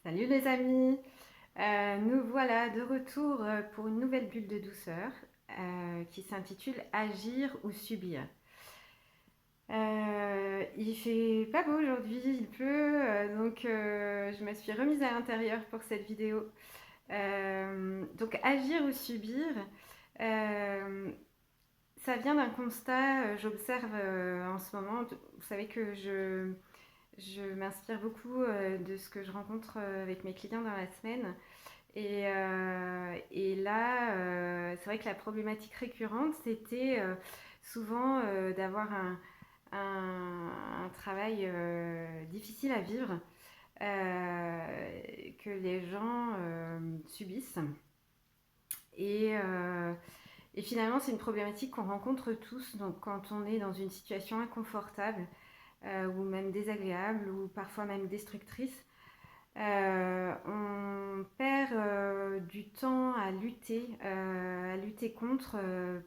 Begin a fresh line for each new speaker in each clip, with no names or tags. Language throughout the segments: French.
Salut les amis. Nous voilà de retour pour une nouvelle bulle de douceur qui s'intitule Agir ou subir. Il fait pas beau aujourd'hui, il pleut, donc je me suis remise à l'intérieur pour cette vidéo. Donc agir ou subir, euh, ça vient d'un constat, j'observe en ce moment. Vous savez que je m'inspire beaucoup de ce que je rencontre avec mes clients dans la semaine. Et là, c'est vrai que la problématique récurrente, c'était souvent d'avoir un travail difficile à vivre, que les gens subissent. Et, euh, et finalement, c'est une problématique qu'on rencontre tous. Donc, quand on est dans une situation inconfortable, ou même désagréable, ou parfois même destructrice, on perd du temps à lutter contre,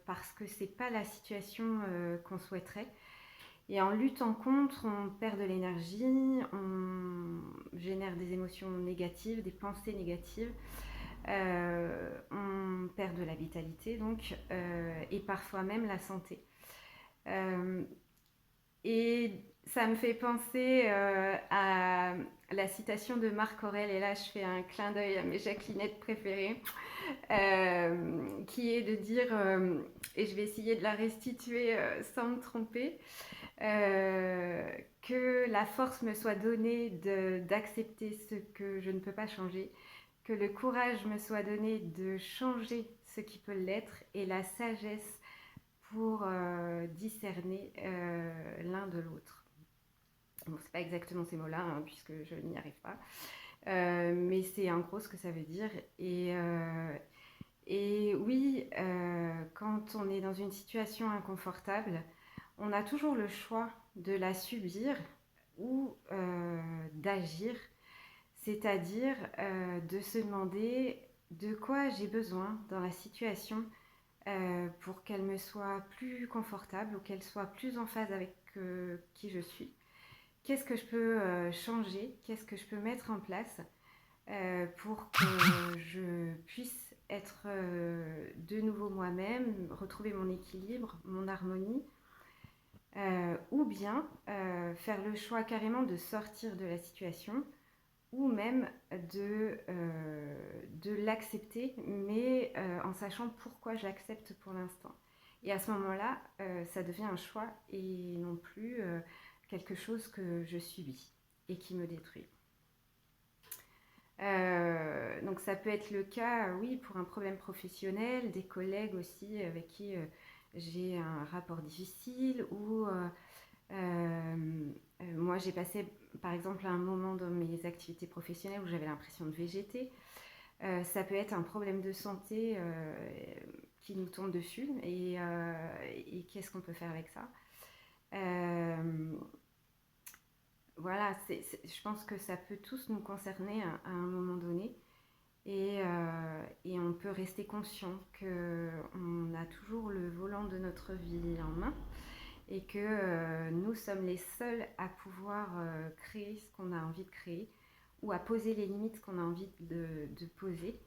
parce que c'est pas la situation qu'on souhaiterait. Et en luttant contre, on perd de l'énergie, on génère des émotions négatives, des pensées négatives, on perd de la vitalité donc, et parfois même la santé. Euh, et ça me fait penser à la citation de Marc Aurèle, et là je fais un clin d'œil à mes Jacquelinettes préférées, qui est de dire, et je vais essayer de la restituer sans me tromper, euh, que la force me soit donnée d'accepter ce que je ne peux pas changer, que le courage me soit donné de changer ce qui peut l'être, et la sagesse pour discerner l'un de l'autre. Bon, c'est pas exactement ces mots-là, hein, puisque je n'y arrive pas. Mais c'est en gros ce que ça veut dire. Et oui, quand on est dans une situation inconfortable, on a toujours le choix de la subir ou d'agir, c'est-à-dire de se demander de quoi j'ai besoin dans la situation pour qu'elle me soit plus confortable ou qu'elle soit plus en phase avec qui je suis. Qu'est-ce que je peux changer? Qu'est-ce que je peux mettre en place pour que je puisse être de nouveau moi-même, retrouver mon équilibre, mon harmonie, ou bien faire le choix carrément de sortir de la situation, ou même de l'accepter, mais en sachant pourquoi je l'accepte pour l'instant. Et à ce moment-là, ça devient un choix et non plus quelque chose que je subis et qui me détruit. Donc ça peut être le cas, oui, pour un problème professionnel, des collègues aussi avec qui j'ai un rapport difficile, ou moi j'ai passé par exemple un moment dans mes activités professionnelles où j'avais l'impression de végéter. Ça peut être un problème de santé qui nous tombe dessus, et qu'est-ce qu'on peut faire avec ça? Euh, voilà, je pense que ça peut tous nous concerner à un moment donné. Et on peut rester conscient qu'on a toujours le volant de notre vie en main, et que nous sommes les seuls à pouvoir créer ce qu'on a envie de créer, ou à poser les limites qu'on a envie de poser,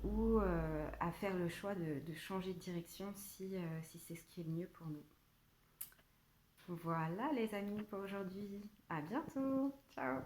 ou à faire le choix de changer de direction si c'est ce qui est le mieux pour nous. Voilà les amis pour aujourd'hui. À bientôt. Ciao.